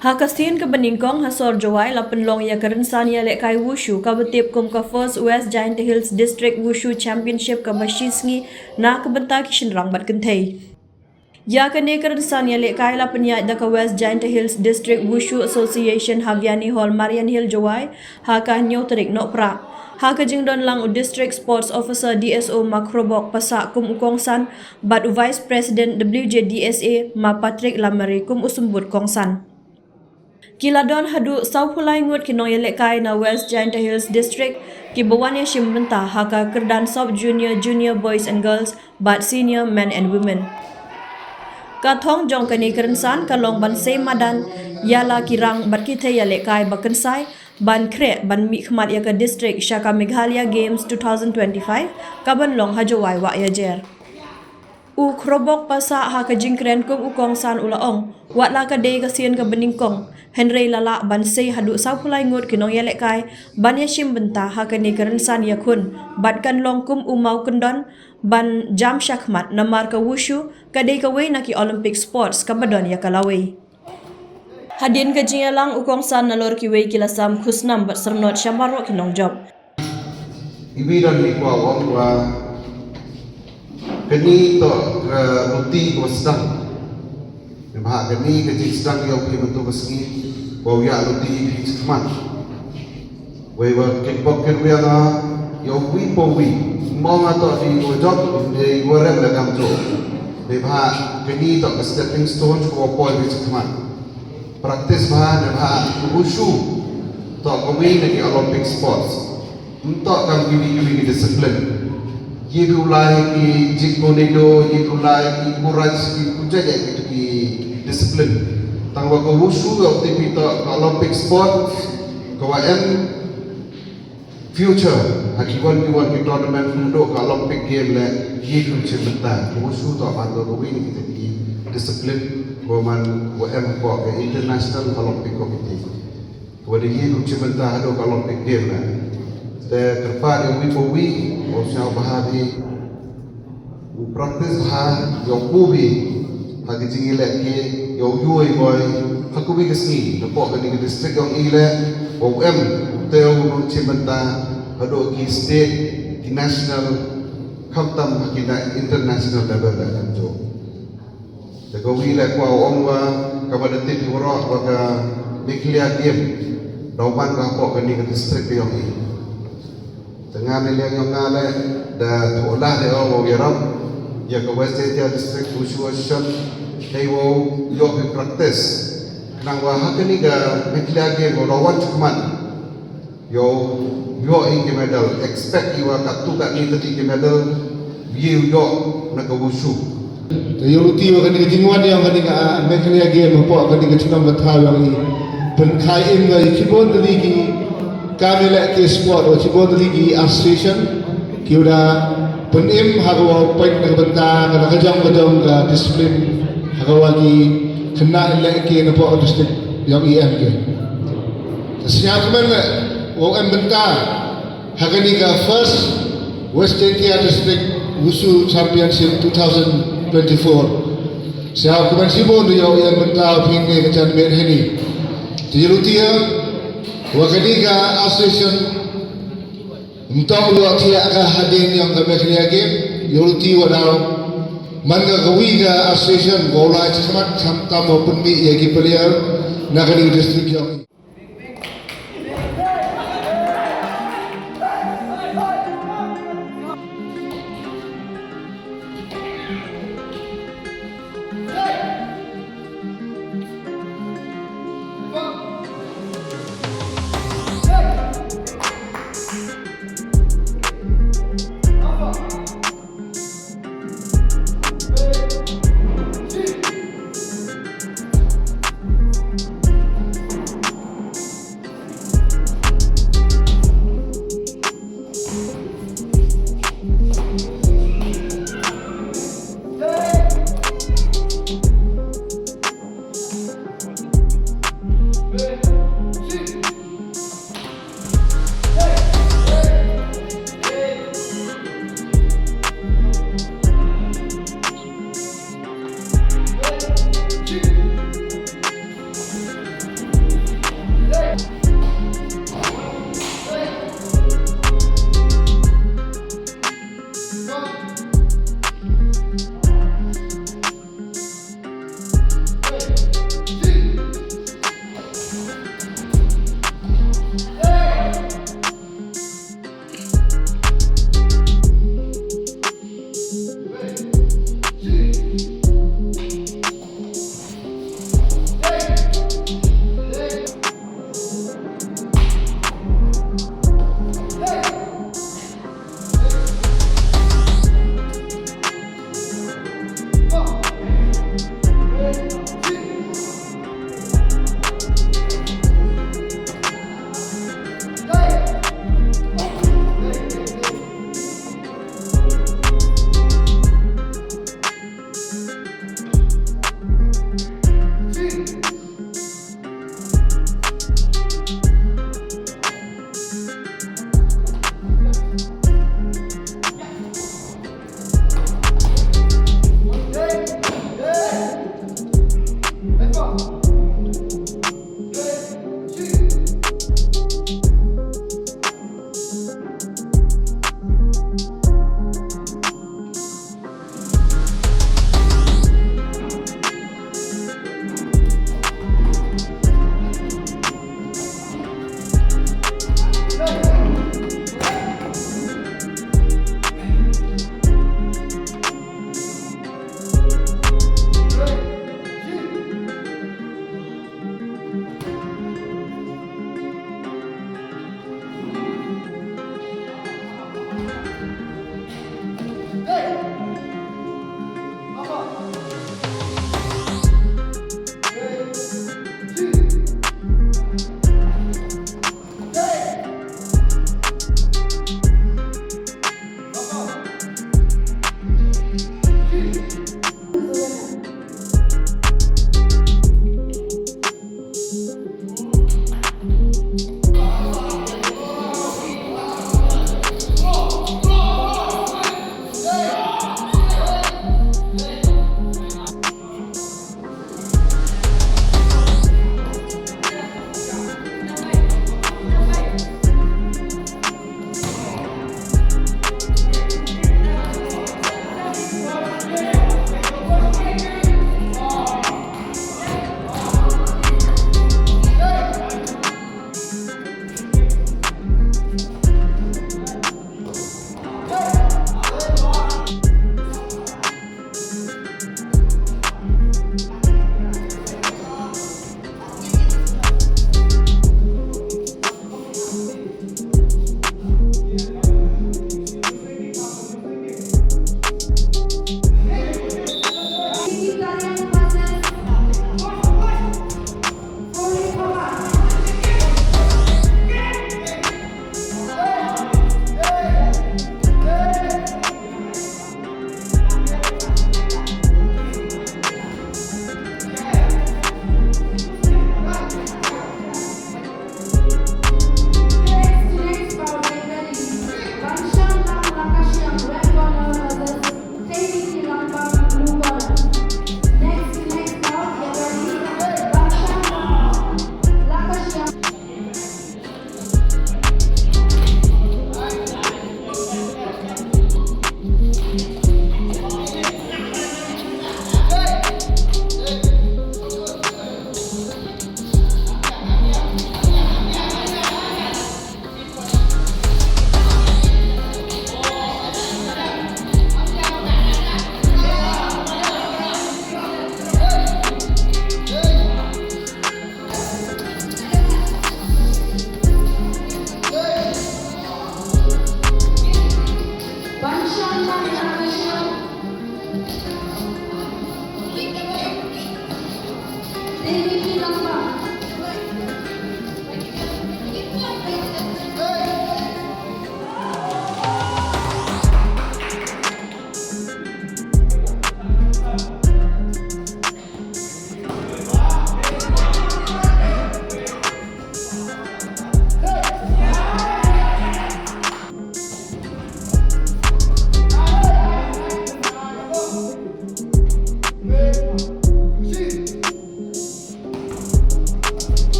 Hakasin ke Beningkong hasor Jowai la penlong ya kerensan ya lek kai Wushu ka betip kum ka First West Giant Hills District Wushu Championship ka Bashisngi na ke benta kishin rang bat kentai. Ya kene kerensan ya lek kai la penyat da ka West Giant Hills District Wushu Association Haviani Hall Marian Hill Jowai ha ka nyo terik nok pra. Ha ka jingdon lang u District Sports Officer DSO Makrobok pasak kum ukongsan bat u Vice President WJDSA Ma Patrick Lamari kum usumbut kongsan. Kiladon hadu saupulai ngut kinong yelekai na West Giant Hills District ki bawane shimbenta haka kerdan sub junior boys and girls but senior men and women. Kathong jong kani kerensan kalong ban se madan yala kirang bat kithe yelekai bakensai ban kre ban mi khmat ya ka district Shaka Meghalaya Games 2025 kaban long hajawai wa yajer. U krobok pasa ha ka jingkren kum ukong san ulaong wat la ka dei ka sien ka beningkong Henry lala ban sei hadu saupulai ngut kinong yelek kai ban yashim benta ha ka ni kerensan yakun bat kan long kum umau kendon ban jam shakmat namar ka Wushu ka dei ka wei na ki Olympic sports ka badon ya kalawei. Hadin ka jingalang ukong san nalor ki wei kilasam khusnam bat sernot shamaro kinong job. Ibiran ni kwa wa kini to ruti ko sedang bah kini ke sedang yo ki betul beski ko ya ruti ki semat we wa ke poker we na yo wi po wi mong ato di ko job de warem la kam jo de bah kini to stepping stone ko po wi semat praktis bah de bah wushu to ko wi na ki Olympic sports untuk kam gini disiplin ये भी उलाय की जिको नेडो ये उलाय की कुराज की कुछ जगह की डिसिप्लिन तंग वको वुशु अपने भी तो ओलंपिक स्पोर्ट कवायन फ्यूचर हाकिवन की टूर्नामेंट मुंडो का ओलंपिक गेम ले ये कुछ बनता वुशु तो अपन तो विन की डिसिप्लिन को मन वो एम को के इंटरनेशनल ओलंपिक कमिटी वो ये कुछ बनता है तो ओलंपिक गेम ले ते terpad yang wipowi osya bahari praktis bah yang kubi hagi jingile ke yang yui boy hakubi kesni nepok ke district yang ile OM teu nun cimenta hado ki state ki national khamtam haki na international level da kanjo te ko wile kwa omwa kabada tip woro ka Meghalaya game dauman ka pok ke district yang ile tengah nilai yang ngale dah tulah dia orang Arab ya ke West Asia District Wushu Association they will yo be practice nang wah hakni ga Meghalaya game lawan cuman yo in medal expect you katu kat ni tadi ke medal yo nak ke Wushu yo luti wa kani jingwan yang kani ga Meghalaya game po kani ga chunam batha yang ni pen khai in ga kibon tadi ki kami lek ke sport o cibot ligi association kiuda penim hagawa point na benta kana kajang ka disiplin hagawa ki kena lek ke na po district yang IM ke siap men o em benta hagani ka first West India District Wushu Championship 2024 siap men sibon yo yang benta pinne ke chan mer heni tirutia Wakadika association untuk luar tiada hadin yang kami kerjakan, yuruti wadau mana kawiga association golai semat sampai maupun mi yagi player nak di district